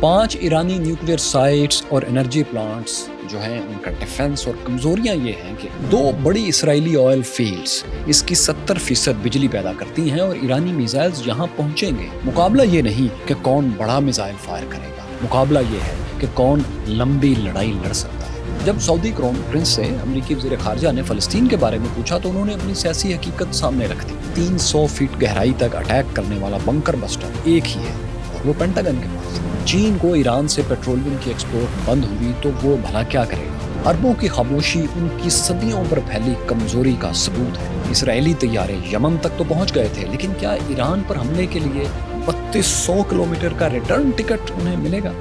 5 ईरानी nuclear sites और energy plants जो हैं उनका डिफेंस और कमजोरियां ये हैं कि 2 बड़ी इसराइली ऑयल फील्ड्स इसकी 70% बिजली पैदा करती हैं और ईरानी मिसाइल्स यहाँ पहुँचेंगे। मुकाबला ये नहीं कि कौन बड़ा मिसाइल फायर करेगा, मुकाबला ये है कि कौन लंबी लड़ाई लड़ सकता है। जब सऊदी क्राउन प्रिंस से अमेरिकी वज़ीर ख़ारजा ने फ़लस्तीन के बारे में पूछा तो उन्होंने अपनी सियासी हकीकत सामने रख दी। 300 फीट गहराई तक अटैक करने वाला बंकर बस्टर एक ही है और वो पेंटागन के पास। चीन को ईरान से पेट्रोलियम की एक्सपोर्ट बंद हुई तो वो भला क्या करेगा। अरबों की खामोशी उनकी सदियों पर फैली कमजोरी का सबूत है। इसराइली तैयारे यमन तक तो पहुंच गए थे, लेकिन क्या ईरान पर हमले के लिए 3200 किलोमीटर का रिटर्न टिकट उन्हें मिलेगा?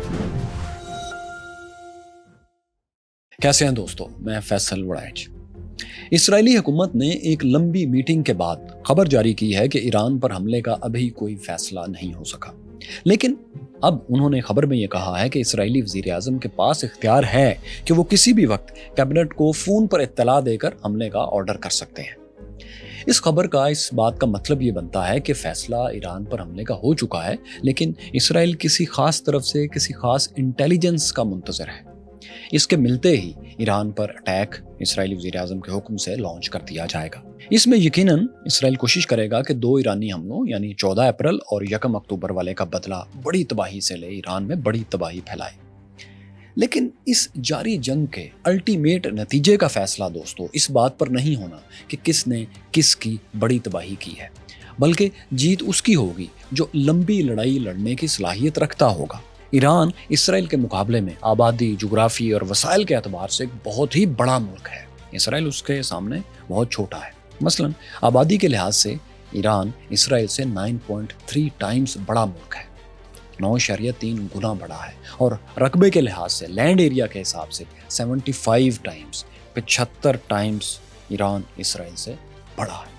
कैसे हैं दोस्तों, मैं फैसल वड़ैच। इसराइली हुकूमत ने एक लंबी मीटिंग के बाद खबर जारी की है कि ईरान पर हमले का अभी कोई फैसला नहीं हो सका, लेकिन अब उन्होंने खबर में यह कहा है कि इसराइली वज़ीर आज़म के पास इख्तियार है कि वो किसी भी वक्त कैबिनेट को फ़ोन पर इत्तला देकर हमले का ऑर्डर कर सकते हैं। इस खबर का इस बात का मतलब ये बनता है कि फैसला ईरान पर हमले का हो चुका है, लेकिन इसराइल किसी खास तरफ से किसी खास इंटेलिजेंस का मुंतज़र है। इसके मिलते ही ईरान पर अटैक इसराइली वज़ीर आज़म के हुक्म से लॉन्च कर दिया जाएगा। इसमें यकीनन इसराइल कोशिश करेगा कि 2 ईरानी हमलों यानी 14 अप्रैल और 1 अक्टूबर वाले का बदला बड़ी तबाही से ले ईरान में बड़ी तबाही फैलाए। लेकिन इस जारी जंग के अल्टीमेट नतीजे का फैसला दोस्तों इस बात पर नहीं होना कि किसने किसकी बड़ी तबाही की है, बल्कि जीत उसकी होगी जो लंबी लड़ाई लड़ने की सलाहियत रखता होगा। ईरान इसराइल के मुकाबले में आबादी, जुग्राफी और वसाइल के एतबार से एक बहुत ही बड़ा मुल्क है। इसराइल उसके सामने बहुत छोटा है। मसलन आबादी के लिहाज से ईरान इसराइल से 9.3 टाइम्स बड़ा मुल्क है, 9.3 गुना बड़ा है, और रकबे के लिहाज से लैंड एरिया के हिसाब से 75 टाइम्स 75 टाइम्स ईरान इसराइल से बड़ा है।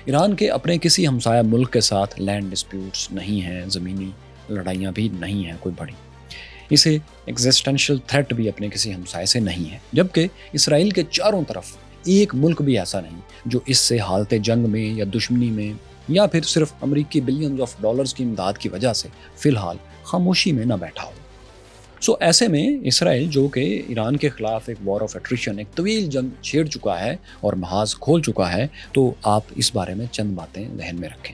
ईरान के अपने किसी हमसाया मुल्क के साथ लैंड डिस्प्यूट्स नहीं हैं, ज़मीनी लड़ाइयाँ भी नहीं हैं कोई बड़ी। इसे एग्जिस्टेंशियल थ्रेट भी अपने किसी हमसाये से नहीं है, जबकि इसराइल के चारों तरफ एक मुल्क भी ऐसा नहीं जो इससे हालते जंग में या दुश्मनी में या फिर सिर्फ अमेरिकी बिलियंस ऑफ डॉलर्स की इमदाद की वजह से फिलहाल खामोशी में न बैठा हो। ऐसे में इसराइल जो कि ईरान के खिलाफ एक वॉर ऑफ एट्रिशन, एक तवील जंग छेड़ चुका है और महाज खोल चुका है, तो आप इस बारे में चंद बातें ज़हन में रखें।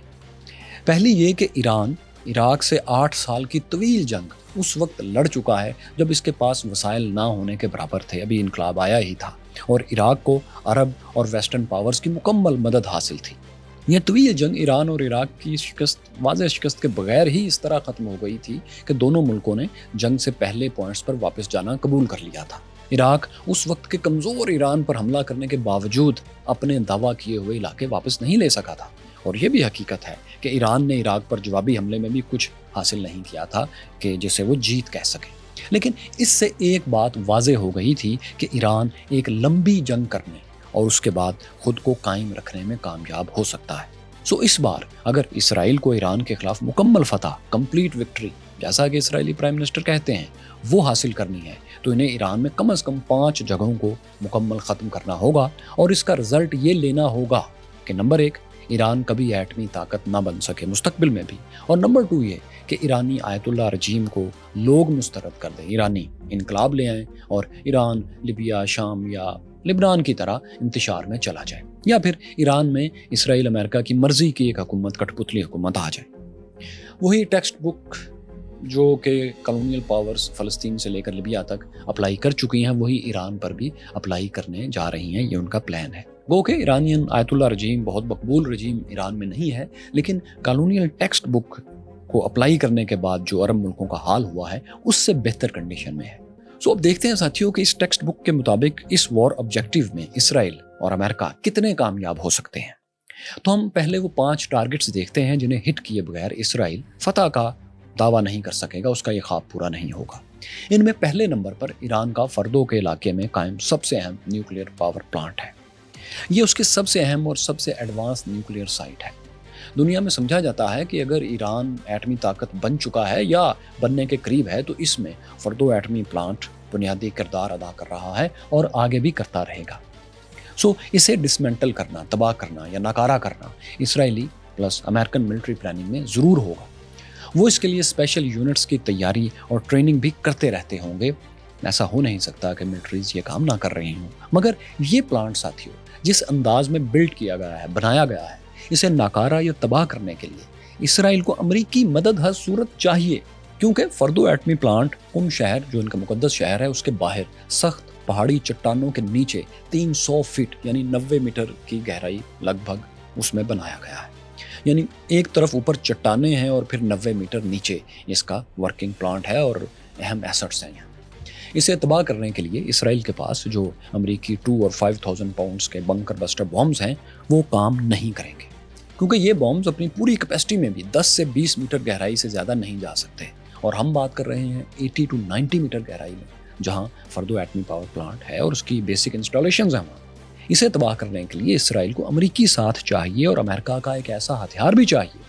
पहली ये कि ईरान इराक से 8 साल की तवील जंग उस वक्त लड़ चुका है जब इसके पास वसाइल ना होने के बराबर थे। अभी इनकलाब आया ही था और इराक को अरब और वेस्टर्न पावर्स की मुकम्मल मदद हासिल थी। यह तवील जंग ईरान और इराक की वाज़ेह शिकस्त के बगैर ही इस तरह ख़त्म हो गई थी कि दोनों मुल्कों ने जंग से पहले पॉइंट्स पर वापस जाना कबूल कर लिया था। इराक उस वक्त के कमज़ोर ईरान पर हमला करने के बावजूद अपने दावा किए हुए इलाके वापस नहीं ले सका था, और यह भी हकीकत है कि ईरान ने इराक पर जवाबी हमले में भी कुछ हासिल नहीं किया था कि जिसे वो जीत कह सके। लेकिन इससे एक बात वाज़ेह हो गई थी कि ईरान एक लंबी जंग करने और उसके बाद खुद को कायम रखने में कामयाब हो सकता है। इस बार अगर इसराइल को ईरान के खिलाफ मुकम्मल फतह, कंप्लीट विक्ट्री, जैसा कि इसराइली प्राइम मिनिस्टर कहते हैं, वो हासिल करनी है तो इन्हें ईरान में कम से कम 5 जगहों को मुकम्मल ख़त्म करना होगा, और इसका रिजल्ट ये लेना होगा कि नंबर 1, ईरान कभी एटमी ताकत ना बन सके मुस्तकबिल में भी, और नंबर 2 ये कि ईरानी आयतुल्लाह रजीम को लोग मुस्तरद कर दें, ईरानी इनकलाब ले आएँ और ईरान लिबिया, शाम या लिबनान की तरह इंतशार में चला जाए, या फिर ईरान में इसराइल अमेरिका की मर्जी की एक हुकूमत, कठपुतली हुकूमत आ जाए। वही टेक्स्ट बुक जो कि कॉलोनियल पावर्स फ़लस्तीन से लेकर लिबिया तक अप्लाई कर चुकी हैं, वही ईरान पर भी अप्लाई करने जा रही हैं, ये उनका प्लान है। गो के ईरानियन आयतुल्लाह रजीम बहुत मकबूल रजीम ईरान में नहीं है, लेकिन कॉलोनियल टेक्स्ट बुक को अप्लाई करने के बाद जो अरब मुल्कों का हाल हुआ है उससे बेहतर कंडीशन में है। अब देखते हैं साथियों कि इस टेक्स्ट बुक के मुताबिक इस वॉर ऑब्जेक्टिव में इसराइल और अमेरिका कितने कामयाब हो सकते हैं। तो हम पहले वो 5 टारगेट्स देखते हैं जिन्हें हिट किए बगैर इसराइल फतह का दावा नहीं कर सकेगा, उसका ये ख्वाब पूरा नहीं होगा। इनमें पहले नंबर पर ईरान का फर्दो के इलाके में कायम सबसे अहम न्यूक्लियर पावर प्लांट है। ये उसके सबसे अहम और सबसे एडवांस न्यूक्लियर साइट है। दुनिया में समझा जाता है कि अगर ईरान एटमी ताकत बन चुका है या बनने के करीब है तो इसमें फर्दो एटमी प्लांट बुनियादी किरदार अदा कर रहा है और आगे भी करता रहेगा। इसे डिसमेंटल करना, तबाह करना या नकारा करना Israeli plus American military planning में ज़रूर होगा। वो इसके लिए स्पेशल यूनिट्स की तैयारी और ट्रेनिंग भी करते रहते होंगे। ऐसा हो नहीं सकता कि मिलिट्रीज ये काम ना कर रही हों, मगर ये प्लांट साथियों जिस अंदाज में बिल्ड किया गया है, बनाया गया है, इसे नाकारा या तबाह करने के लिए इसराइल को अमरीकी मदद हर सूरत चाहिए। क्योंकि फर्दो एटमी प्लांट उन शहर जो इनका मुकद्दस शहर है उसके बाहर सख्त पहाड़ी चट्टानों के नीचे 300 फीट यानी 90 मीटर की गहराई लगभग उसमें बनाया गया है। यानी एक तरफ ऊपर चट्टाने हैं और फिर 90 मीटर नीचे इसका वर्किंग प्लांट है और अहम एसेट्स हैं यहाँ। इसे तबाह करने के लिए इसराइल के पास जो अमरीकी 2 और 5,000 पाउंड्स के बंकर बस्टर बॉम्ब्स हैं वो काम नहीं करेंगे, क्योंकि ये बॉम्ब्स अपनी पूरी कैपेसिटी में भी 10 से 20 मीटर गहराई से ज़्यादा नहीं जा सकते। और हम बात कर रहे हैं 80 to 90 मीटर गहराई में, जहाँ फर्दो एटमी पावर प्लांट है और उसकी बेसिक इंस्टॉलेशंस हैं वहाँ। इसे तबाह करने के लिए इसराइल को अमरीकी साथ चाहिए और अमेरिका का एक ऐसा हथियार भी चाहिए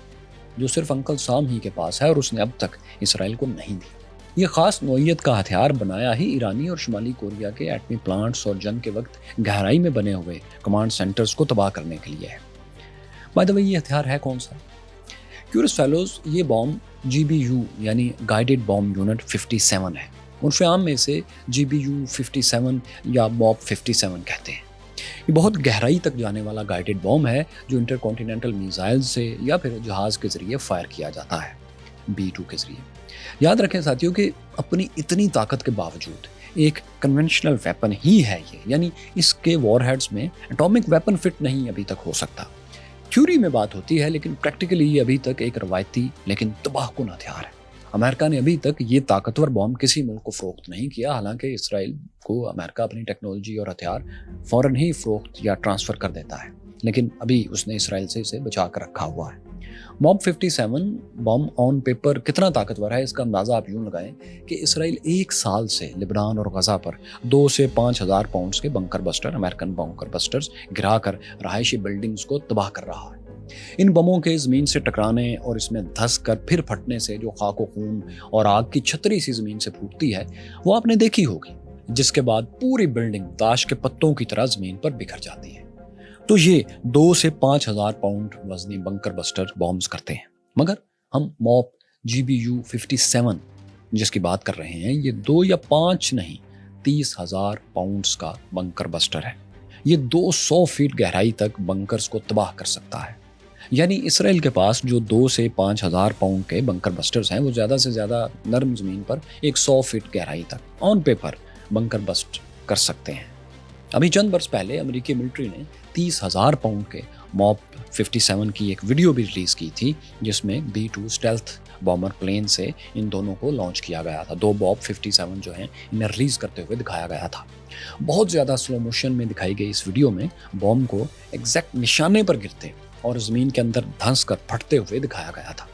जो सिर्फ अंकल साम ही के पास है और उसने अब तक इसराइल को नहीं दिया। ये खास नौइयत का हथियार बनाया ही ईरानी और शुमाली कोरिया के एटमी प्लांट्स और जंग के वक्त गहराई में बने हुए कमांड सेंटर्स को तबाह करने के लिए है। बाय द वे, ये हथियार है कौन सा? क्यूरियस फेलोज, ये बॉम्ब GBU यानी गाइडेड बॉम्ब यूनिट 57 है। उर्फ़े आम में इसे GBU 57 या मॉब 57 कहते हैं। ये बहुत गहराई तक जाने वाला गाइडेड बॉम्ब है जो इंटरकॉन्टिनेंटल मिसाइल से या फिर जहाज़ के ज़रिए फायर किया जाता है, B2 के ज़रिए। याद रखें साथियों कि अपनी इतनी ताकत के बावजूद एक कन्वेंशनल वेपन ही है ये, यानी इसके वॉरहेड्स में एटॉमिक वेपन फिट नहीं अभी तक हो सकता। थ्योरी में बात होती है, लेकिन प्रैक्टिकली ये अभी तक एक रवायती लेकिन तबाहकुन हथियार है। अमेरिका ने अभी तक ये ताकतवर बॉम्ब किसी मुल्क को फरोख्त नहीं किया, हालांकि इसराइल को अमेरिका अपनी टेक्नोलॉजी और हथियार फौरन ही फरोख्त या ट्रांसफ़र कर देता है, लेकिन अभी उसने इसराइल से इसे बचा कर रखा हुआ है। मॉब 57 बॉम्ब ऑन पेपर कितना ताकतवर है इसका अंदाज़ा आप यूँ लगाएं कि इसराइल एक साल से लिबनान और गज़ा पर 2 से 5,000 पाउंड्स के bunker buster, American bunker busters गिरा कर रहायशी बिल्डिंग्स को तबाह कर रहा है। इन बमों के ज़मीन से टकराने और इसमें धंस कर फिर फटने से जो खाको खून और आग की छतरी सी ज़मीन से फूटती है वो आपने देखी होगी, जिसके बाद पूरी बिल्डिंग ताश के पत्तों की तरह ज़मीन पर बिखर जाती है। तो ये 2 से 5,000 पाउंड वजनी बंकर बस्टर बॉम्ब्स करते हैं, मगर हम मॉब GBU 57 जिसकी बात कर रहे हैं ये 2 या 5 नहीं 30,000 पाउंड्स का बंकर बस्टर है। ये 200 फीट गहराई तक बंकर्स को तबाह कर सकता है। यानी इसराइल के पास जो 2 से 5,000 पाउंड के बंकर बस्टर्स हैं वो ज़्यादा से ज़्यादा नरम ज़मीन पर 100 फीट गहराई तक ऑन पेपर बंकर बस्ट कर सकते हैं। अभी चंद वर्ष पहले अमेरिकी मिलिट्री ने 30,000 पाउंड के मॉब 57 की एक वीडियो भी रिलीज़ की थी, जिसमें B2 स्टेल्थ बॉम्बर प्लेन से इन दोनों को लॉन्च किया गया था। 2 मॉब 57 जो हैं इन्हें रिलीज़ करते हुए दिखाया गया था। बहुत ज़्यादा स्लो मोशन में दिखाई गई इस वीडियो में बॉम्ब को एग्जैक्ट निशाने पर गिरते और ज़मीन के अंदर धंस कर फटते हुए दिखाया गया था।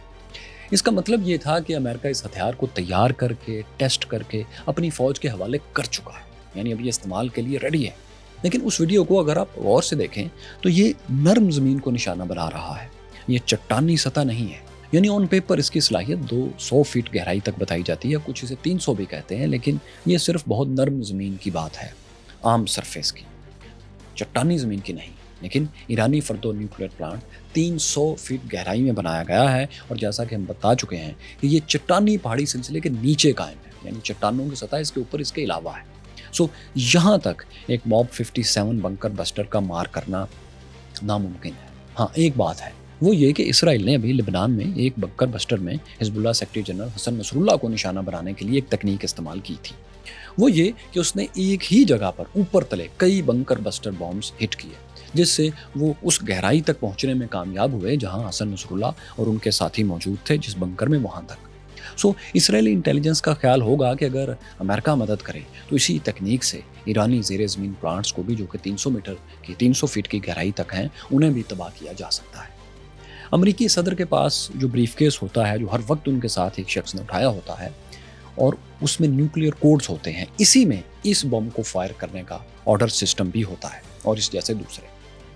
इसका मतलब ये था कि अमेरिका इस हथियार को तैयार करके, टेस्ट करके अपनी फ़ौज के हवाले कर चुका है, यानी अब ये इस्तेमाल के लिए रेडी है। लेकिन उस वीडियो को अगर आप गौर से देखें तो ये नरम ज़मीन को निशाना बना रहा है, ये चट्टानी सतह नहीं है। यानी ऑन पेपर इसकी सलाहियत 200 फीट गहराई तक बताई जाती है, कुछ इसे 300 भी कहते हैं, लेकिन ये सिर्फ बहुत नरम ज़मीन की बात है, आम सरफेस की, चट्टानी ज़मीन की नहीं। लेकिन ईरानी फर्दो न्यूक्लियर प्लांट 300 फीट गहराई में बनाया गया है और जैसा कि हम बता चुके हैं कि ये चट्टानी पहाड़ी सिलसिले के नीचे कायम है, यानी चट्टानों की सतह इसके ऊपर इसके अलावा है। यहाँ तक एक मॉब 57 बंकर बस्टर का मार करना नामुमकिन है। हाँ, एक बात है, वो ये कि इसराइल ने अभी लिबनान में एक बंकर बस्टर में Hezbollah secretary general Hassan Nasrallah को निशाना बनाने के लिए एक तकनीक इस्तेमाल की थी। वो ये कि उसने एक ही जगह पर ऊपर तले कई बंकर बस्टर बॉम्ब्स हिट किए, जिससे वो उस गहराई तक पहुंचने में कामयाब हुए जहां हसन नसरुल्लाह और उनके साथी मौजूद थे जिस बंकर में, वहां तक। इसराइली इंटेलिजेंस का ख्याल होगा कि अगर अमेरिका मदद करे तो इसी तकनीक से ईरानी ज़ेरे ज़मीन प्लांट्स को भी, जो कि 300 फीट की गहराई तक हैं, उन्हें भी तबाह किया जा सकता है। अमेरिकी सदर के पास जो ब्रीफकेस होता है, जो हर वक्त उनके साथ एक शख्स ने उठाया होता है, और उसमें न्यूक्लियर कोड्स होते हैं, इसी में इस बम को फायर करने का ऑर्डर सिस्टम भी होता है और इस जैसे दूसरे।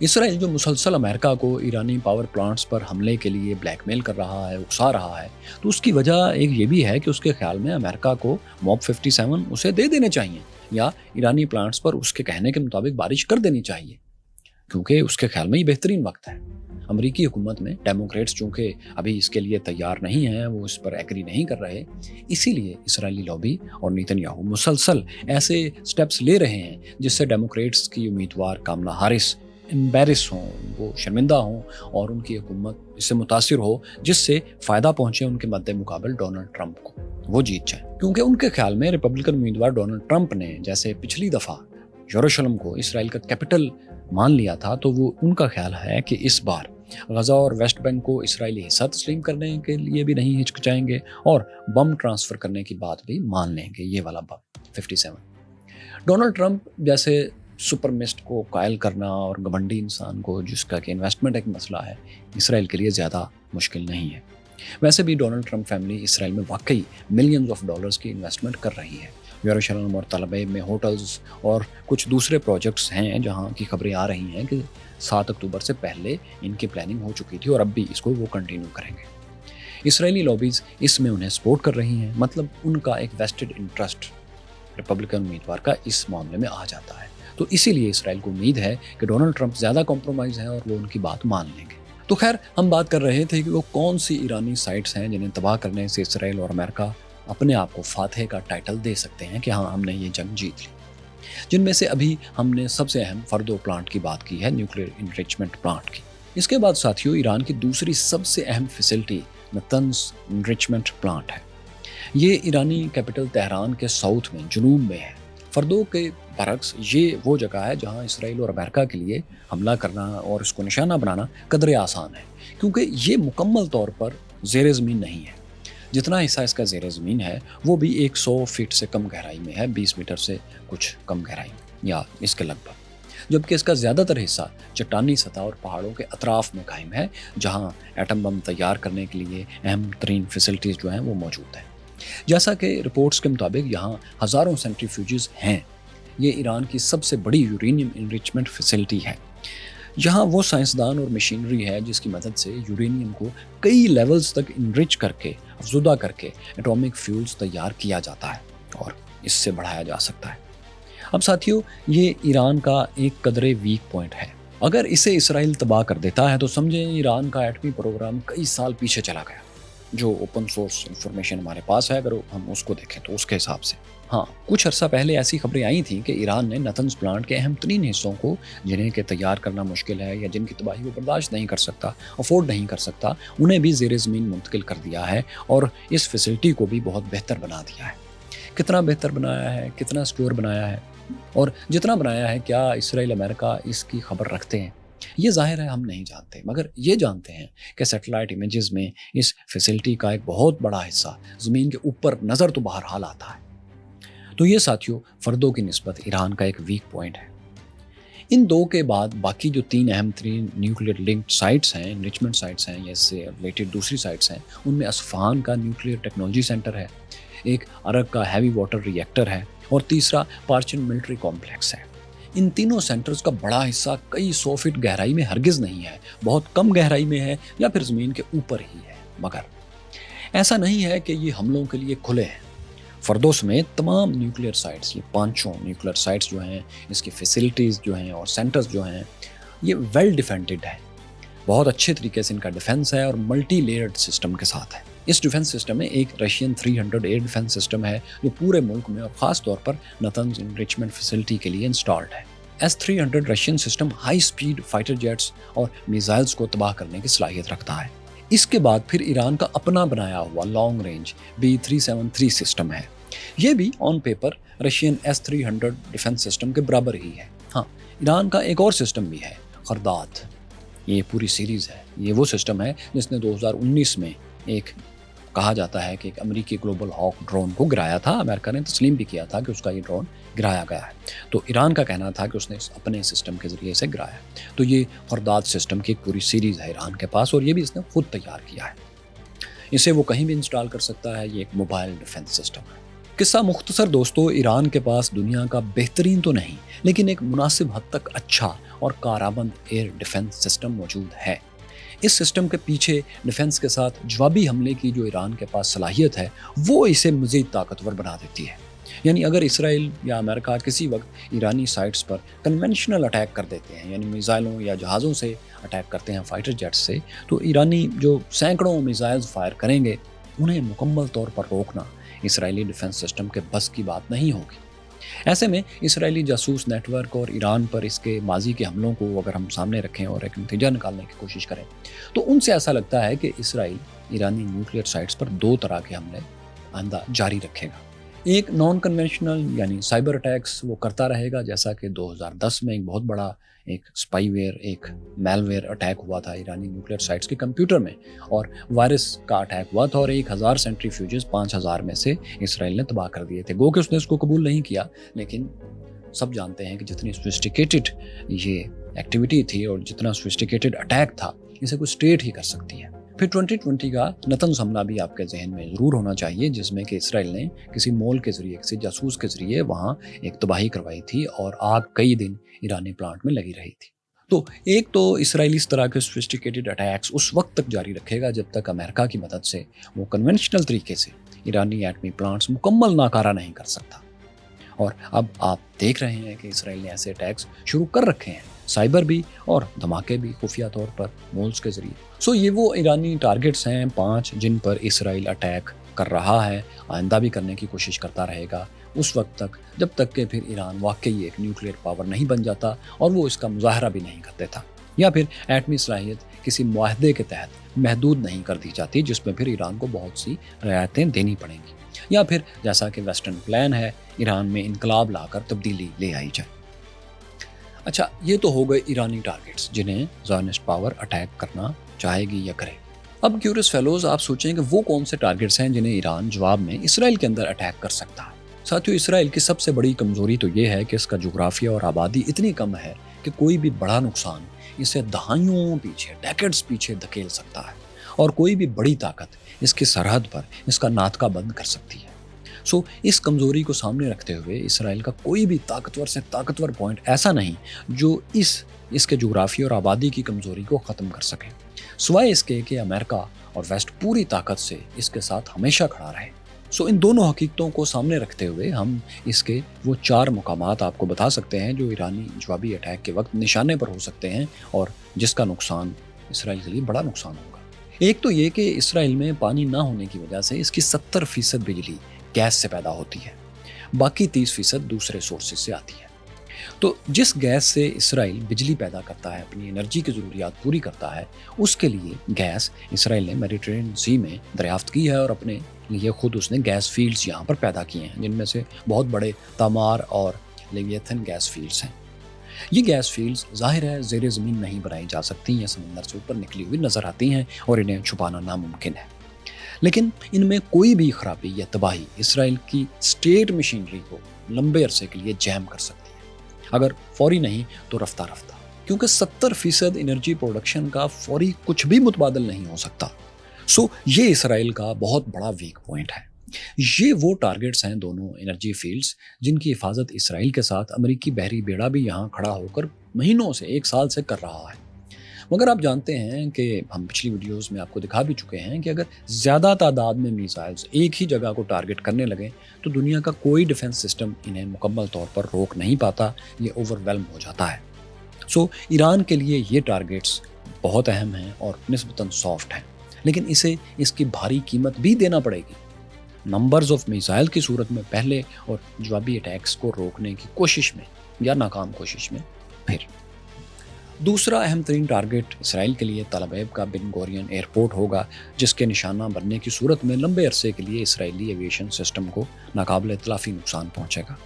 इसराइल जो मुसलसल अमेरिका को ईरानी पावर प्लांट्स पर हमले के लिए ब्लैकमेल कर रहा है, उकसा रहा है, तो उसकी वजह एक ये भी है कि उसके ख्याल में अमेरिका को मॉब 57 उसे दे देने चाहिए या ईरानी प्लांट्स पर उसके कहने के मुताबिक बारिश कर देनी चाहिए, क्योंकि उसके ख्याल में ये बेहतरीन वक्त है। अमरीकी हुकूमत में डेमोक्रेट्स चूँकि अभी इसके लिए तैयार नहीं हैं, वो इस पर एग्री नहीं कर रहे, इसीलिए इसराइली लॉबी और नेतन्याहू मुसलसल ऐसे स्टेप्स ले रहे हैं जिससे डेमोक्रेट्स की उम्मीदवार कामला हैरिस एम्बेरस हों, वो शर्मिंदा हों और उनकी हुकूमत इससे मुतासिर हो, जिससे फ़ायदा पहुँचे उनके मद्दे मुकाबल डोनाल्ड ट्रंप को, वो जीत जाए। क्योंकि उनके ख्याल में रिपब्लिकन उम्मीदवार डोनाल्ड ट्रंप ने जैसे पिछली दफ़ा यरूशलेम को इसराइल का कैपिटल मान लिया था, तो वो उनका ख्याल है कि इस बार गजा और वेस्ट बैंक को इसराइली हिस्सा तस्लीम करने के लिए भी नहीं हिचकिचाएंगे और बम ट्रांसफ़र करने की बात भी मान लेंगे, ये वाला बम 57। डोनाल्ड ट्रंप जैसे सुपरमिस्ट को कायल करना और घमंडी इंसान को जिसका कि इन्वेस्टमेंट एक मसला है, इसराइल के लिए ज़्यादा मुश्किल नहीं है। वैसे भी डोनाल्ड ट्रंप फैमिली इसराइल में वाकई मिलियंस ऑफ डॉलर्स की इन्वेस्टमेंट कर रही है। यरूशलेम और तल अबीब में होटल्स और कुछ दूसरे प्रोजेक्ट्स हैं जहां की खबरें आ रही हैं कि 7 अक्टूबर से पहले इनकी प्लानिंग हो चुकी थी और अब भी इसको वो कंटिन्यू करेंगे। इसराइली लॉबीज़ इसमें उन्हें सपोर्ट कर रही हैं, मतलब उनका एक वेस्टेड इंटरेस्ट रिपब्लिकन उम्मीदवार का इस मामले में आ जाता है। तो इसीलिए इसराइल को उम्मीद है कि डोनाल्ड ट्रंप ज़्यादा कॉम्प्रोमाइज़ हैं और वो उनकी बात मान लेंगे। तो खैर, हम बात कर रहे थे कि वो कौन सी ईरानी साइट्स हैं जिन्हें तबाह करने से इसराइल और अमेरिका अपने आप को फातह का टाइटल दे सकते हैं कि हाँ, हमने ये जंग जीत ली। जिनमें से अभी हमने सबसे अहम फर्दो प्लांट की बात की है, न्यूक्लियर इनरिचमेंट प्लांट की। इसके बाद साथियों, ईरान की दूसरी सबसे अहम फैसिलिटी नतंज इनरिचमेंट प्लांट है। ये ईरानी कैपिटल तेहरान के साउथ में, जुनूब में है। फर्दो के बरक्स ये वो जगह है जहाँ इसराइल और अमेरिका के लिए हमला करना और इसको निशाना बनाना कदरे आसान है, क्योंकि ये मुकम्मल तौर पर ज़ेर ज़मीन नहीं है। जितना हिस्सा इसका ज़ेर ज़मीन है वो भी 100 फीट से कम गहराई में है, 20 मीटर से कुछ कम गहराई या इसके लगभग, जबकि इसका ज़्यादातर हिस्सा चट्टानी सतह और पहाड़ों के अतराफ में कायम है, जहाँ एटम बम तैयार करने के लिए अहम तरीन फैसिलिटीज़ जो हैं वो मौजूद हैं। जैसा कि रिपोर्ट्स के मुताबिक यहाँ हज़ारों सेंट्रीफ्यूजेस हैं। ये ईरान की सबसे बड़ी यूरेनियम इनरिचमेंट फैसिलिटी है। यहाँ वो साइंसदान और मशीनरी है जिसकी मदद से यूरेनियम को कई लेवल्स तक इनरिच करके, अफजुदा करके एटॉमिक फ्यूल्स तैयार किया जाता है और इससे बढ़ाया जा सकता है। अब साथियों, ये ईरान का एक कदरे वीक पॉइंट है। अगर इसे इसराइल तबाह कर देता है तो समझें ईरान का एटमी प्रोग्राम कई साल पीछे चला गया। जो ओपन सोर्स इंफॉर्मेशन हमारे पास है, अगर हम उसको देखें तो उसके हिसाब से हाँ, कुछ अर्सा पहले ऐसी खबरें आई थी कि ईरान ने नतंज प्लांट के अहम तरीन हिस्सों को, जिन्हें के तैयार करना मुश्किल है या जिनकी तबाही वो बर्दाश्त नहीं कर सकता, अफोर्ड नहीं कर सकता, उन्हें भी ज़ेर ज़मीन मुंतकिल कर दिया है और इस फैसिलिटी को भी बहुत बेहतर बना दिया है। कितना बेहतर बनाया है, कितना सिक्योर बनाया है और जितना बनाया है, क्या इसराइल अमेरिका इसकी खबर रखते हैं? ये जाहिर है हम नहीं जानते, मगर ये जानते हैं कि सैटेलाइट इमेजेस में इस फैसिलिटी का एक बहुत बड़ा हिस्सा ज़मीन के ऊपर नज़र तो बहरहाल आता है। तो ये साथियों फर्दों की निस्बत ईरान का एक वीक पॉइंट है। इन दो के बाद बाकी जो 3 अहम तरीन न्यूक्लियर लिंक्ड साइट्स हैं, इनरिचमेंट साइट्स हैं, इससे रिलेटेड दूसरी साइट्स हैं, उनमें असफहान का न्यूक्लियर टेक्नोलॉजी सेंटर है, एक अरग का हैवी वाटर रिएक्टर है और तीसरा पार्चन मिलिट्री कॉम्प्लेक्स है। इन तीनों सेंटर्स का बड़ा हिस्सा कई 100 फीट गहराई में हरगिज़ नहीं है, बहुत कम गहराई में है या फिर ज़मीन के ऊपर ही है। मगर ऐसा नहीं है कि ये हमलों के लिए खुले हैं। फर्दो समेत तमाम न्यूक्लियर साइट्स, ये 5 न्यूक्लियर साइट्स जो हैं, इसकी फैसिलिटीज़ जो हैं और सेंटर्स जो हैं, ये वेल डिफेंडेड है। बहुत अच्छे तरीके से इनका डिफेंस है और मल्टी लेयर्ड सिस्टम के साथ है। इस डिफेंस सिस्टम में एक रशियन 300 एयर डिफेंस सिस्टम है जो पूरे मुल्क में और ख़ास तौर पर नतंज इनरिचमेंट फैसिलिटी के लिए इंस्टॉल्ड है। S-300 Russian system high speed fighter jets और मिसाइल्स को तबाह करने की सलाहियत रखता है। इसके बाद फिर ईरान का अपना बनाया हुआ लॉन्ग रेंज B373 सिस्टम है। ये भी on paper Russian S-300 defence system के बराबर ही है। हाँ, ईरान का एक और सिस्टम भी है, खरदात। ये पूरी सीरीज़ है। ये वो सिस्टम है जिसने 2019 में एक कहा जाता है कि एक अमेरिकी ग्लोबल हॉक ड्रोन को गिराया था। अमेरिका ने तस्लीम भी किया था कि उसका ये ड्रोन गिराया गया है। तो ईरान का कहना था कि उसने अपने सिस्टम के ज़रिए से गिराया। तो ये खरदात सिस्टम की एक पूरी सीरीज़ है ईरान के पास और ये भी इसने खुद तैयार किया है। इसे वो कहीं भी इंस्टॉल कर सकता है। ये एक मोबाइल डिफेंस सिस्टम है। किस्सा मुख्तसर दोस्तों, ईरान के पास दुनिया का बेहतरीन तो नहीं लेकिन एक मुनासिब हद तक अच्छा और कारआमद एयर डिफेंस सिस्टम मौजूद है। इस सिस्टम के पीछे डिफेंस के साथ जवाबी हमले की जो ईरान के पास सलाहियत है वो इसे मज़ीद ताकतवर बना देती है। यानी अगर इसराइल या अमेरिका किसी वक्त ईरानी साइट्स पर कन्वेंशनल अटैक कर देते हैं, यानी मिसाइलों या जहाज़ों से अटैक करते हैं, फाइटर जेट्स से, तो ईरानी जो सैकड़ों मिसाइल्स फायर करेंगे, उन्हें मुकम्मल तौर पर रोकना इसराइली डिफेंस सिस्टम के बस की बात नहीं होगी। ऐसे में इसराइली जासूस नेटवर्क और ईरान पर इसके माजी के हमलों को अगर हम सामने रखें और एक नतीजा निकालने की कोशिश करें, तो उनसे ऐसा लगता है कि इसराइल ईरानी न्यूक्लियर साइट्स पर दो तरह के हमले आइंदा जारी रखेगा। एक नॉन कन्वेंशनल यानी साइबर अटैक्स वो करता रहेगा, जैसा कि 2010 में एक बहुत बड़ा एक स्पाईवेयर, एक मैलवेयर अटैक हुआ था ईरानी न्यूक्लियर साइट्स के कंप्यूटर में, और वायरस का अटैक हुआ था और 1000 सेंट्रीफ्यूजेस 5000 में से इसराइल ने तबाह कर दिए थे। गो कि उसने इसको कबूल नहीं किया, लेकिन सब जानते हैं कि जितनी सोफिस्टिकेटेड ये एक्टिविटी थी और जितना सोफिस्टिकेटेड अटैक था, इसे कोई स्टेट ही कर सकती है। फिर 2020 का नतंज हमला भी आपके जहन में ज़रूर होना चाहिए, जिसमें कि इसराइल ने किसी मोल के ज़रिए, किसी जासूस के ज़रिए वहाँ एक तबाही करवाई थी और आग कई दिन ईरानी प्लांट में लगी रही थी। तो एक तो इसराइल इस तरह के सोफिस्टिकेटेड अटैक्स उस वक्त तक जारी रखेगा जब तक अमेरिका की मदद से वो कन्वेंशनल तरीके से ईरानी एटमी प्लांट्स मुकम्मल नाकारा नहीं कर सकता। और अब आप देख रहे हैं कि इसराइल ने ऐसे अटैक्स शुरू कर रखे हैं, साइबर भी और धमाके भी, खुफिया तौर पर मोल्स के जरिए। सो ये वो ईरानी टारगेट्स हैं 5 जिन पर इसराइल अटैक कर रहा है, आइंदा भी करने की कोशिश करता रहेगा उस वक्त तक जब तक कि फिर ईरान वाकई एक न्यूक्लियर पावर नहीं बन जाता और वो इसका मुजाहरा भी नहीं कर देता, या फिर एटमी सलाहियत किसी मुआहदे के तहत महदूद नहीं कर दी जाती, जिसमें फिर ईरान को बहुत सी रियायतें देनी पड़ेंगी, या फिर जैसा कि वेस्टर्न प्लान है, ईरान में इनकलाब लाकर तब्दीली ले आई जाए। अच्छा, ये तो हो गए ईरानी टारगेट्स जिन्हें ज़ायनिस्ट पावर अटैक करना चाहेगी या करे। अब क्यूरियस फेलोज, आप सोचें कि वो कौन से टारगेट्स हैं जिन्हें ईरान जवाब में इसराइल के अंदर अटैक कर सकता है। साथियों, इसराइल की सबसे बड़ी कमजोरी तो ये है कि इसका जोग्राफिया और आबादी इतनी कम है कि कोई भी बड़ा नुकसान इसे दहाइयों पीछे, डेकेड्स पीछे धकेल सकता है, और कोई भी बड़ी ताकत इसकी सरहद पर इसका नातका बंद कर सकती है। सो इस कमजोरी को सामने रखते हुए इसराइल का कोई भी ताकतवर से ताकतवर पॉइंट ऐसा नहीं जो इसके जोग्राफी और आबादी की कमजोरी को ख़त्म कर सके, सिवाय इसके कि अमेरिका और वेस्ट पूरी ताकत से इसके साथ हमेशा खड़ा रहे। सो इन दोनों हकीकतों को सामने रखते हुए हम इसके वो 4 मुकामात आपको बता सकते हैं जो ईरानी जवाबी अटैक के वक्त निशाने पर हो सकते हैं और जिसका नुकसान इसराइल के लिए बड़ा नुकसान होगा। एक तो ये कि इसराइल में पानी ना होने की वजह से इसकी 70% बिजली गैस से पैदा होती है, बाकी 30% दूसरे सोर्सेज से आती है। तो जिस गैस से इसराइल बिजली पैदा करता है, अपनी एनर्जी की ज़रूरियात पूरी करता है, उसके लिए गैस इसराइल ने मेडिटेरेनियन सी में दरियाफ्त की है और अपने लिए खुद उसने गैस फील्ड्स यहाँ पर पैदा किए हैं, जिनमें से बहुत बड़े तामार और लेवियथन गैस फील्ड्स हैं। ये गैस फील्ड्स ज़ाहिर है ज़ेरे ज़मीन नहीं बनाई जा सकती, या समंदर से ऊपर निकली हुई नज़र आती हैं और इन्हें छुपाना नामुमकिन है, लेकिन इनमें कोई भी खराबी या तबाही इसराइल की स्टेट मशीनरी को लंबे अरसे के लिए जैम कर सकती है, अगर फौरी नहीं तो रफ्ता रफ्ता, क्योंकि 70% एनर्जी प्रोडक्शन का फौरी कुछ भी मुतबादल नहीं हो सकता। सो ये इसराइल का बहुत बड़ा वीक पॉइंट है। ये वो टारगेट्स हैं, दोनों एनर्जी फील्ड्स, जिनकी हिफाजत इसराइल के साथ अमेरिकी बहरी बेड़ा भी यहाँ खड़ा होकर महीनों से, 1 साल से कर रहा है। मगर आप जानते हैं कि हम पिछली वीडियोस में आपको दिखा भी चुके हैं कि अगर ज़्यादा तादाद में मिसाइल्स एक ही जगह को टारगेट करने लगे तो दुनिया का कोई डिफेंस सिस्टम इन्हें मुकम्मल तौर पर रोक नहीं पाता, ये ओवरवेल्म हो जाता है। सो ईरान के लिए ये टारगेट्स बहुत अहम हैं और निस्बतन सॉफ्ट हैं, लेकिन इसे इसकी भारी कीमत भी देना पड़ेगी, नंबर्स ऑफ मिसाइल की सूरत में पहले और जवाबी अटैक्स को रोकने की कोशिश में या नाकाम कोशिश में फिर। दूसरा अहम तरीन टारगेट इसराइल के लिए तल अबीब का बिन गोरियन एयरपोर्ट होगा, जिसके निशाना बनने की सूरत में लंबे अरसे के लिए इसराइली एविएशन सिस्टम को नाकाबिल इतलाफी नुकसान पहुंचेगा।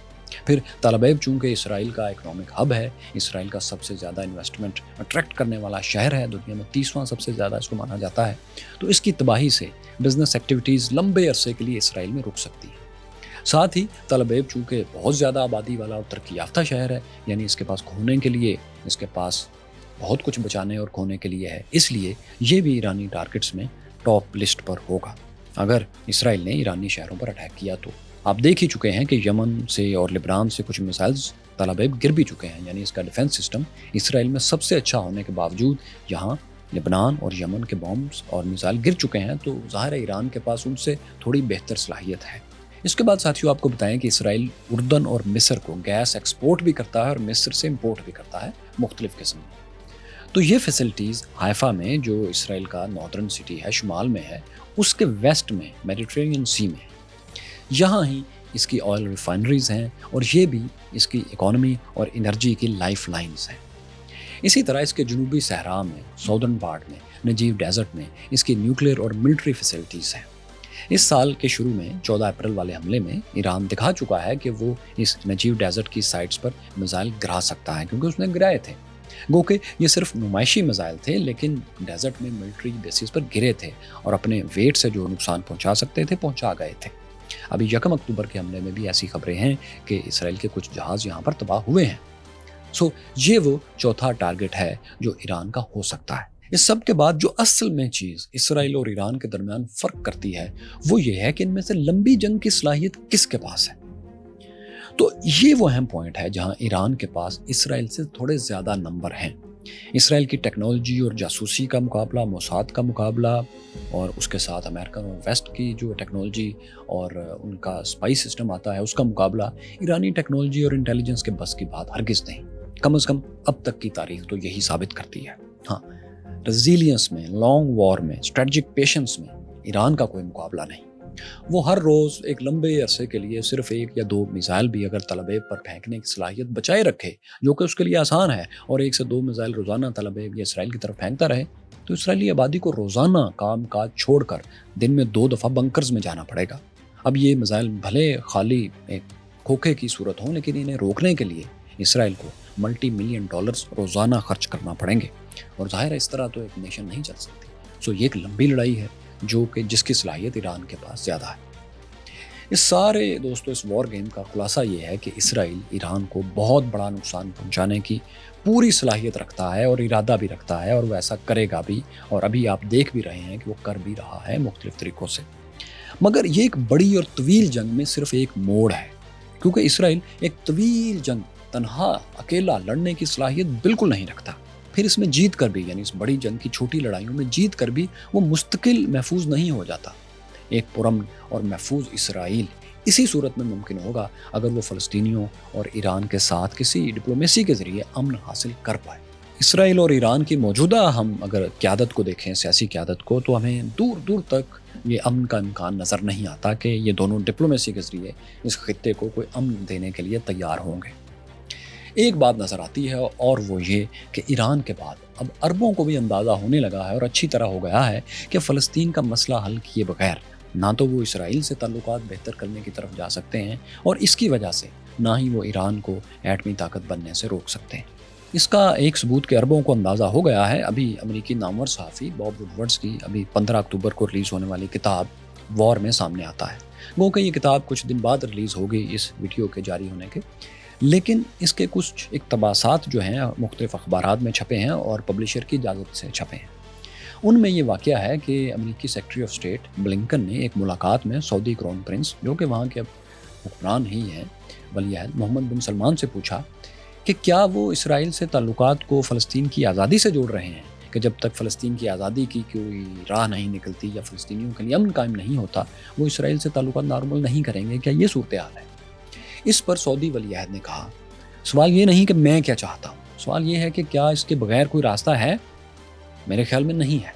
फिर तल अबीब चूँकि इसराइल का इकोनॉमिक हब है, इसराइल का सबसे ज़्यादा इन्वेस्टमेंट अट्रैक्ट करने वाला शहर है, दुनिया में 30वां सबसे ज़्यादा इसको माना जाता है, तो इसकी तबाही से बिजनेस एक्टिविटीज़ लंबे अरसे के लिए इसराइल में रुक सकती है। साथ ही तल अबीब चूँकि बहुत ज़्यादा आबादी वाला और तरक्की याफ्ता शहर है, यानी इसके पास खोने के लिए, इसके पास बहुत कुछ बचाने और खोने के लिए है, इसलिए ये भी ईरानी टारगेट्स में टॉप लिस्ट पर होगा अगर इसराइल ने ईरानी शहरों पर अटैक किया तो। आप देख ही चुके हैं कि यमन से और लिबनान से कुछ मिसाइल्स तल अबीब गिर भी चुके हैं, यानी इसका डिफेंस सिस्टम इसराइल में सबसे अच्छा होने के बावजूद यहाँ लिबनान और यमन के बॉम्ब्स और मिसाइल गिर चुके हैं, तो ज़ाहिर है ईरान के पास उनसे थोड़ी बेहतर सलाहियत है। اس کے بعد ساتھیوں آپ کو بتائیں کہ اسرائیل اردن اور مصر کو گیس ایکسپورٹ بھی کرتا ہے اور مصر سے امپورٹ بھی کرتا ہے مختلف قسم میں۔ تو یہ فیسلٹیز حائفہ میں جو اسرائیل کا ناردرن سٹی ہے، شمال میں ہے، اس کے ویسٹ میں میڈیٹرینین سی میں ہے، یہاں ہی اس کی آئل ریفائنریز ہیں اور یہ بھی اس کی اکانومی اور انرجی کی لائف لائنز ہیں۔ اسی طرح اس کے جنوبی صحرا میں، ساؤدرن پارٹ میں، نجیب ڈیزرٹ میں اس کی نیوکلیر اور ملٹری فیسلٹیز ہیں۔ اس سال کے شروع میں 14 اپریل والے حملے میں ایران دکھا چکا ہے کہ وہ اس نجیب ڈیزرٹ کی سائٹس پر میزائل گرا سکتا ہے، کیونکہ اس نے گرائے تھے۔ گو کہ یہ صرف نمائشی میزائل تھے، لیکن ڈیزرٹ میں ملٹری بیسز پر گرے تھے اور اپنے ویٹ سے جو نقصان پہنچا سکتے تھے پہنچا گئے تھے۔ ابھی 1 اکتوبر کے حملے میں بھی ایسی خبریں ہیں کہ اسرائیل کے کچھ جہاز یہاں پر تباہ ہوئے ہیں۔ یہ وہ چوتھا ٹارگٹ ہے جو ایران کا ہو سکتا ہے۔ اس سب کے بعد جو اصل میں چیز اسرائیل اور ایران کے درمیان فرق کرتی ہے وہ یہ ہے کہ ان میں سے لمبی جنگ کی صلاحیت کس کے پاس ہے۔ تو یہ وہ اہم پوائنٹ ہے جہاں ایران کے پاس اسرائیل سے تھوڑے زیادہ نمبر ہیں۔ اسرائیل کی ٹیکنالوجی اور جاسوسی کا مقابلہ، موساد کا مقابلہ، اور اس کے ساتھ امریکن اور ویسٹ کی جو ٹیکنالوجی اور ان کا سپائی سسٹم آتا ہے اس کا مقابلہ ایرانی ٹیکنالوجی اور انٹیلیجنس کے بس کی بات ہرگز نہیں۔ کم از کم اب تک کی تاریخ تو یہی ثابت کرتی ہے۔ ہاں، ریزیلینس میں، لانگ وار میں، اسٹریٹجک پیشنس میں ایران کا کوئی مقابلہ نہیں۔ وہ ہر روز ایک لمبے عرصے کے لیے صرف 1 یا 2 میزائل بھی اگر تل ابیب پر پھینکنے کی صلاحیت بچائے رکھے، جو کہ اس کے لیے آسان ہے، اور 1 سے 2 میزائل روزانہ تل ابیب یا اسرائیل کی طرف پھینکتا رہے، تو اسرائیلی آبادی کو روزانہ کام کاج چھوڑ کر دن میں 2 دفعہ بنکرز میں جانا پڑے گا۔ اب یہ میزائل بھلے خالی ایک کھوکھے کی صورت ہوں، لیکن انہیں روکنے کے لیے اسرائیل کو ملٹی ملین ڈالرز روزانہ خرچ کرنا پڑیں گے، اور ظاہر ہے اس طرح تو ایک نیشن نہیں چل سکتی۔ یہ ایک لمبی لڑائی ہے جو کہ جس کی صلاحیت ایران کے پاس زیادہ ہے۔ اس سارے اس وار گیم کا خلاصہ یہ ہے کہ اسرائیل ایران کو بہت بڑا نقصان پہنچانے کی پوری صلاحیت رکھتا ہے اور ارادہ بھی رکھتا ہے، اور وہ ایسا کرے گا بھی، اور ابھی آپ دیکھ بھی رہے ہیں کہ وہ کر بھی رہا ہے مختلف طریقوں سے۔ مگر یہ ایک بڑی اور طویل جنگ میں صرف ایک موڑ ہے، کیونکہ اسرائیل ایک طویل جنگ تنہا اکیلا لڑنے کی صلاحیت بالکل نہیں رکھتا۔ پھر اس میں جیت کر بھی، یعنی اس بڑی جنگ کی چھوٹی لڑائیوں میں جیت کر بھی وہ مستقل محفوظ نہیں ہو جاتا۔ ایک پرامن اور محفوظ اسرائیل اسی صورت میں ممکن ہوگا اگر وہ فلسطینیوں اور ایران کے ساتھ کسی ڈپلومیسی کے ذریعے امن حاصل کر پائے۔ اسرائیل اور ایران کی موجودہ ہم اگر قیادت کو دیکھیں، سیاسی قیادت کو، تو ہمیں دور دور تک یہ امن کا امکان نظر نہیں آتا کہ یہ دونوں ڈپلومیسی کے ذریعے اس خطے کو کوئی امن دینے کے لیے تیار ہوں گے۔ ایک بات نظر آتی ہے اور وہ یہ کہ ایران کے بعد اب عربوں کو بھی اندازہ ہونے لگا ہے اور اچھی طرح ہو گیا ہے کہ فلسطین کا مسئلہ حل کیے بغیر نہ تو وہ اسرائیل سے تعلقات بہتر کرنے کی طرف جا سکتے ہیں، اور اس کی وجہ سے نہ ہی وہ ایران کو ایٹمی طاقت بننے سے روک سکتے ہیں۔ اس کا ایک ثبوت کہ عربوں کو اندازہ ہو گیا ہے، ابھی امریکی نامور صحافی باب وڈورڈز کی ابھی 15 اکتوبر کو ریلیز ہونے والی کتاب وار میں سامنے آتا ہے۔ گو کہ یہ کتاب کچھ دن بعد ریلیز ہوگی اس ویڈیو کے جاری ہونے کے، لیکن اس کے کچھ اقتباسات جو ہیں مختلف اخبارات میں چھپے ہیں اور پبلشر کی اجازت سے چھپے ہیں۔ ان میں یہ واقعہ ہے کہ امریکی سیکرٹری آف اسٹیٹ بلنکن نے ایک ملاقات میں سعودی کراؤن پرنس، جو کہ وہاں کے اب حکمران ہی ہیں، ولی عہد محمد بن سلمان سے پوچھا کہ کیا وہ اسرائیل سے تعلقات کو فلسطین کی آزادی سے جوڑ رہے ہیں، کہ جب تک فلسطین کی آزادی کی کوئی راہ نہیں نکلتی یا فلسطینیوں کے لیے امن قائم نہیں ہوتا وہ اسرائیل سے تعلقات نارمل نہیں کریں گے، کیا یہ صورتحال ہے؟ اس پر سعودی ولی عہد نے کہا، سوال یہ نہیں کہ میں کیا چاہتا ہوں، سوال یہ ہے کہ کیا اس کے بغیر کوئی راستہ ہے؟ میرے خیال میں نہیں ہے،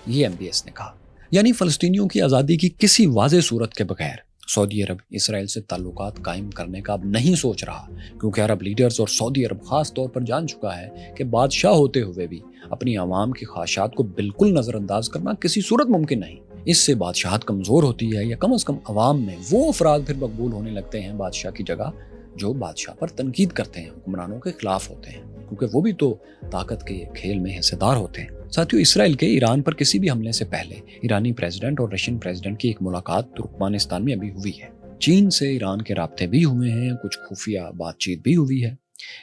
یہ MBS نے کہا۔ یعنی فلسطینیوں کی آزادی کی کسی واضح صورت کے بغیر سعودی عرب اسرائیل سے تعلقات قائم کرنے کا اب نہیں سوچ رہا، کیونکہ عرب لیڈرز اور سعودی عرب خاص طور پر جان چکا ہے کہ بادشاہ ہوتے ہوئے بھی اپنی عوام کی خواہشات کو بالکل نظر انداز کرنا کسی صورت ممکن نہیں۔ اس سے بادشاہت کمزور ہوتی ہے، یا کم از کم عوام میں وہ افراد پھر مقبول ہونے لگتے ہیں بادشاہ کی جگہ جو بادشاہ پر تنقید کرتے ہیں، حکمرانوں کے خلاف ہوتے ہیں، کیونکہ وہ بھی تو طاقت کے کھیل میں حصے دار ہوتے ہیں۔ ساتھیوں، اسرائیل کے ایران پر کسی بھی حملے سے پہلے ایرانی پریزیڈنٹ اور رشین پریزیڈنٹ کی ایک ملاقات ترکمانستان میں ابھی ہوئی ہے۔ چین سے ایران کے رابطے بھی ہوئے ہیں، کچھ خفیہ بات چیت بھی ہوئی ہے۔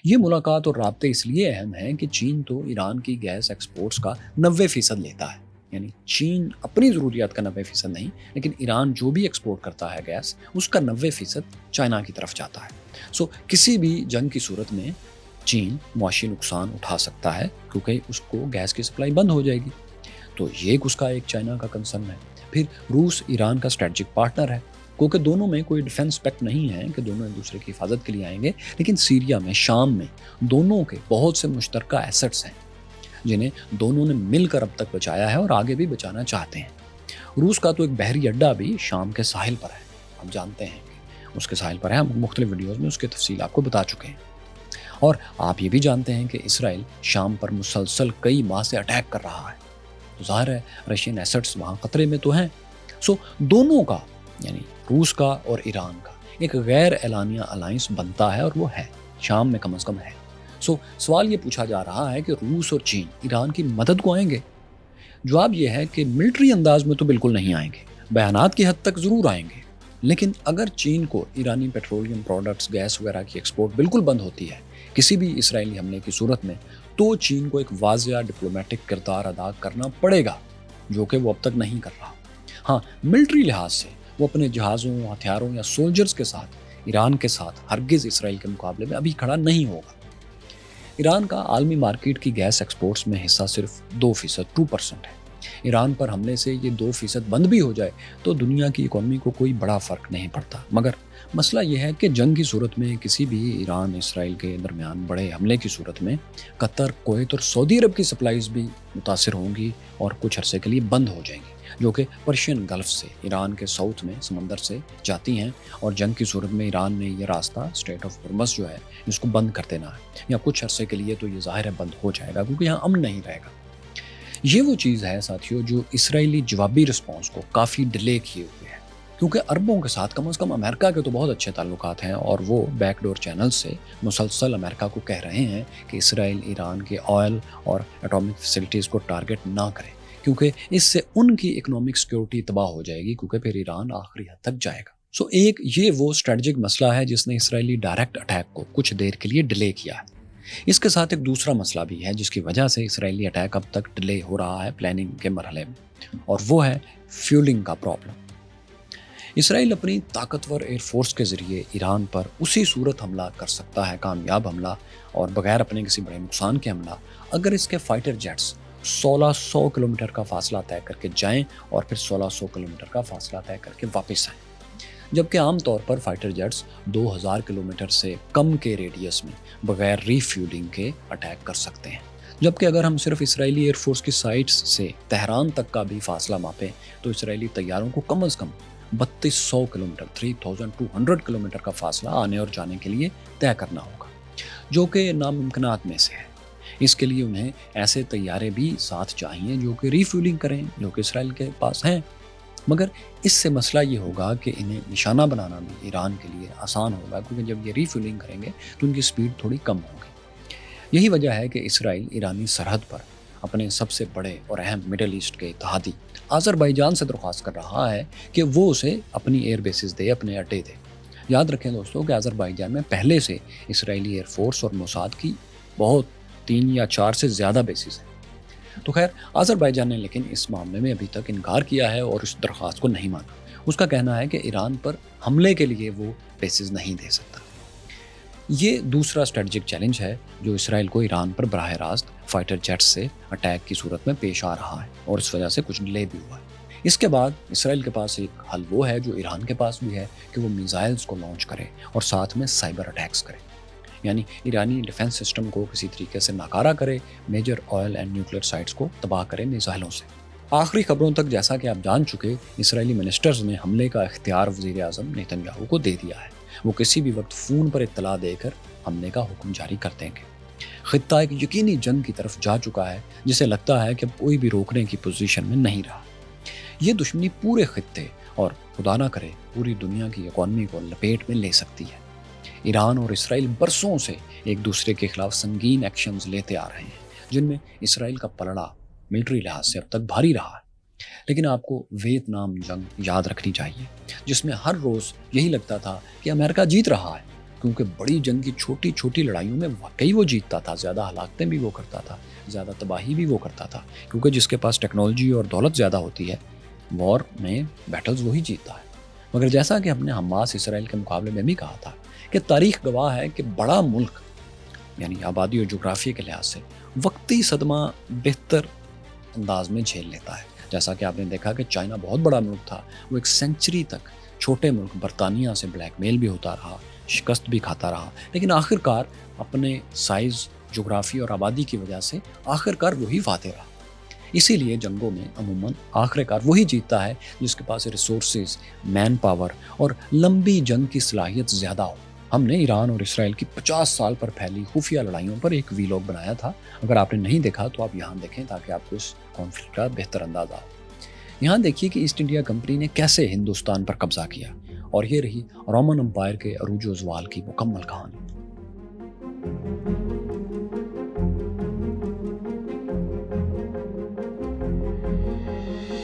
یہ ملاقات اور رابطے اس لیے اہم ہیں کہ چین تو ایران کی گیس ایکسپورٹس کا 90% لیتا ہے، یعنی چین اپنی ضروریات کا 90% نہیں، لیکن ایران جو بھی ایکسپورٹ کرتا ہے گیس، اس کا 90% چائنا کی طرف جاتا ہے۔ کسی بھی جنگ کی صورت میں چین معاشی نقصان اٹھا سکتا ہے، کیونکہ اس کو گیس کی سپلائی بند ہو جائے گی۔ تو یہ اس کا ایک چائنا کا کنسرن ہے۔ پھر روس ایران کا اسٹریٹجک پارٹنر ہے، क्योंकि दोनों में कोई डिफेंस पैक्ट नहीं है कि दोनों एक दूसरे की हिफाजत के लिए आएंगे, लेकिन सीरिया में, शाम में दोनों के बहुत से मुश्तरका एसेट्स हैं जिन्हें दोनों ने मिलकर अब तक बचाया है और आगे भी बचाना चाहते हैं। रूस का तो एक बहरी अड्डा भी शाम के साहिल पर है, हम जानते हैं कि उसके साहिल पर है, हम मुख्तलिफ वीडियोज़ में उसकी तफसील आपको बता चुके हैं। और आप ये भी जानते हैं कि इसराइल शाम पर मुसलसल कई माह से अटैक कर रहा है, तो ज़ाहिर है रशियन एसेट्स वहाँ खतरे में तो हैं। सो दोनों का, यानी रूस का और ईरान का, एक गैर एलानिया अलायंस बनता है और वो है शाम में, कम अज़ कम है। सो सवाल ये पूछा जा रहा है कि रूस और चीन ईरान की मदद को आएंगे। जवाब ये है कि मिलिट्री अंदाज में तो बिल्कुल नहीं आएंगे, बयानात की हद तक ज़रूर आएंगे, लेकिन अगर चीन को ईरानी पेट्रोलियम प्रोडक्ट्स, गैस वगैरह की एक्सपोर्ट बिल्कुल बंद होती है किसी भी इसराइली हमले की सूरत में, तो चीन को एक वाज़िया डिप्लोमेटिक किरदार अदा करना पड़ेगा, जो कि वो अब तक नहीं कर रहा। हाँ, मिलिट्री लिहाज से वो अपने जहाज़ों, हथियारों या सोल्जर्स के साथ ईरान के साथ हरगिज़ इसराइल के मुकाबले में अभी खड़ा नहीं होगा। ईरान का आलमी मार्केट की गैस एक्सपोर्ट्स में हिस्सा सिर्फ 2%, 2% है। ईरान पर हमले से ये 2% बंद भी हो जाए तो दुनिया की इकॉनमी को कोई बड़ा फ़र्क नहीं पड़ता। मगर मसला यह है कि जंग की सूरत में, किसी भी ईरान इसराइल के दरमियान बड़े हमले की सूरत में कतर, कुवैत और सऊदी अरब की सप्लाईज भी मुतासिर होंगी और कुछ अरसे के लिए बंद हो जाएंगी, जो कि पर्शियन गल्फ से ईरान के साउथ में समंदर से जाती हैं। और जंग की सूरत में ईरान ने ये रास्ता स्ट्रेट ऑफ हॉर्मज़ जो है इसको बंद कर देना है, या कुछ अरसे के लिए तो ये ज़ाहिर है बंद हो जाएगा, क्योंकि यहाँ अमन नहीं रहेगा। ये वो चीज़ है साथियों जो इसराइली जवाबी रिस्पॉन्स को काफ़ी डिले किए हुए है, क्योंकि अरबों के साथ, कम से कम अमेरिका के तो बहुत अच्छे ताल्लुकात हैं, और वो बैकडोर चैनल से मुसलसल अमेरिका को कह रहे हैं कि इसराइल ईरान के ऑयल और एटॉमिक फैसिलिटीज़ को टारगेट ना करे, क्योंकि इससे उनकी इकोनॉमिक सिक्योरिटी तबाह हो जाएगी, क्योंकि फिर ईरान आखिरी हद तक जाएगा। सो एक ये वो स्ट्रेटजिक मसला है जिसने इसराइली डायरेक्ट अटैक को कुछ देर के लिए डिले किया है। इसके साथ एक दूसरा मसला भी है जिसकी वजह से इसराइली अटैक अब तक डिले हो रहा है प्लानिंग के मरहले में, और वो है फ्यूलिंग का प्रॉब्लम। इसराइल अपनी ताकतवर एयरफोर्स के ज़रिए ईरान पर उसी सूरत हमला कर सकता है, कामयाब हमला और बगैर अपने किसी बड़े नुकसान के हमला, अगर इसके फाइटर जेट्स 1600 किलोमीटर का फासला तय करके जाएं और फिर 1600 किलोमीटर का फासला तय करके वापस आएं। जबकि आमतौर पर फाइटर जेट्स 2000 किलोमीटर से कम के रेडियस में बगैर रीफ्यूलिंग के अटैक कर सकते हैं। जबकि अगर हम सिर्फ इसराइली एयरफोर्स की साइट्स से तेहरान तक का भी फासला मापें तो इसराइली तैयारों को कम से कम 3200 किलोमीटर, 3200 किलोमीटर का फासला आने और जाने के लिए तय करना होगा, जो कि नामुमकिनात में से है। इसके लिए उन्हें ऐसे तैयारे भी साथ चाहिए जो कि रीफ्यूलिंग करें, जो कि इसराइल के पास हैं। मगर इससे मसला ये होगा कि इन्हें निशाना बनाना भी ईरान के लिए आसान होगा, क्योंकि जब ये रीफ्यूलिंग करेंगे तो उनकी स्पीड थोड़ी कम होगी। यही वजह है कि इसराइल ईरानी सरहद पर अपने सबसे बड़े और अहम मिडल ईस्ट के इत्तेहादी आज़रबाईजान से दरख्वास्त कर रहा है कि वो उसे अपनी एयर बेसिस दे, अपने अड्डे दे। याद रखें दोस्तों कि आज़रबाईजान में पहले से इसराइली एयरफोर्स और मोसाद की बहुत 3 या 4 से ज़्यादा बेसिस हैं। तो खैर, आज़रबाईजान ने लेकिन इस मामले में अभी तक इनकार किया है और इस दरख्वास्त को नहीं माना। उसका कहना है कि ईरान पर हमले के लिए वो बेसिस नहीं दे सकता। ये दूसरा स्ट्रेटजिक चैलेंज है जो इसराइल को ईरान पर बराह रास्त फाइटर जेट्स से अटैक की सूरत में पेश आ रहा है, और इस वजह से कुछ डिले भी हुआ है। इसके बाद इसराइल के पास एक हल वो है जो ईरान के पास भी है कि वो मिसाइल्स को लॉन्च करे और साथ में साइबर अटैक्स करे, यानी ईरानी डिफेंस सिस्टम को किसी तरीके से नाकारा करे, major oil and nuclear sites को तबाह करे मिसाइलों से। आखिरी खबरों तक जैसा कि आप जान चुके, इसराइली मिनिस्टर्स ने हमले का इख्तियार वज़ीर आज़म नेतन्याहू को दे दिया है। वो किसी भी वक्त फ़ोन पर इत्तला देकर हमले का हुक्म जारी कर देंगे। खित्ता एक यकीनी जंग की तरफ जा चुका है जिसे लगता है कि अब कोई भी रोकने की पोजीशन में नहीं रहा। ये दुश्मनी पूरे खित्ते और खुदा ना करे पूरी दुनिया की इकॉनमी को लपेट में ले सकती है। ईरान और इसराइल बरसों से एक दूसरे के खिलाफ संगीन एक्शंस लेते आ रहे हैं, जिनमें इसराइल का पलड़ा मिलिट्री लिहाज से अब तक भारी रहा है। लेकिन आपको वियतनाम जंग याद रखनी चाहिए, जिसमें हर रोज़ यही लगता था कि अमेरिका जीत रहा है, क्योंकि बड़ी जंग की छोटी छोटी लड़ाइयों में वाकई वो जीतता था, ज़्यादा हलाकतें भी वो करता था, ज़्यादा तबाही भी वो करता था, क्योंकि जिसके पास टेक्नोलॉजी और दौलत ज़्यादा होती है वॉर में बैटल्स वही जीतता है। मगर जैसा कि हमने हमास इसराइल के मुकाबले में भी कहा था कि तारीख गवाह है कि बड़ा मुल्क यानी आबादी और जोग्राफी के लिहाज से वक्ती सदमा बेहतर अंदाज में झेल लेता है। जैसा कि आपने देखा कि चाइना बहुत बड़ा मुल्क था, वो एक सेंचुरी तक چھوٹے ملک برطانیہ سے بلیک میل بھی ہوتا رہا، شکست بھی کھاتا رہا، لیکن آخر کار اپنے سائز، جغرافی اور آبادی کی وجہ سے آخر کار وہی فاتح رہا۔ اسی لیے جنگوں میں عموماً آخر کار وہی جیتتا ہے جس کے پاس ریسورسز، مین پاور اور لمبی جنگ کی صلاحیت زیادہ ہو۔ ہم نے ایران اور اسرائیل کی 50 سال پر پھیلی خفیہ لڑائیوں پر ایک ویلاگ بنایا تھا، اگر آپ نے نہیں دیکھا تو آپ یہاں دیکھیں تاکہ آپ کو اس کانفلکٹ کا بہتر اندازہ ہو۔ یہاں دیکھیے کہ ایسٹ انڈیا کمپنی نے کیسے ہندوستان پر قبضہ کیا، اور یہ رہی رومن امپائر کے عروج و زوال کی مکمل کہانی۔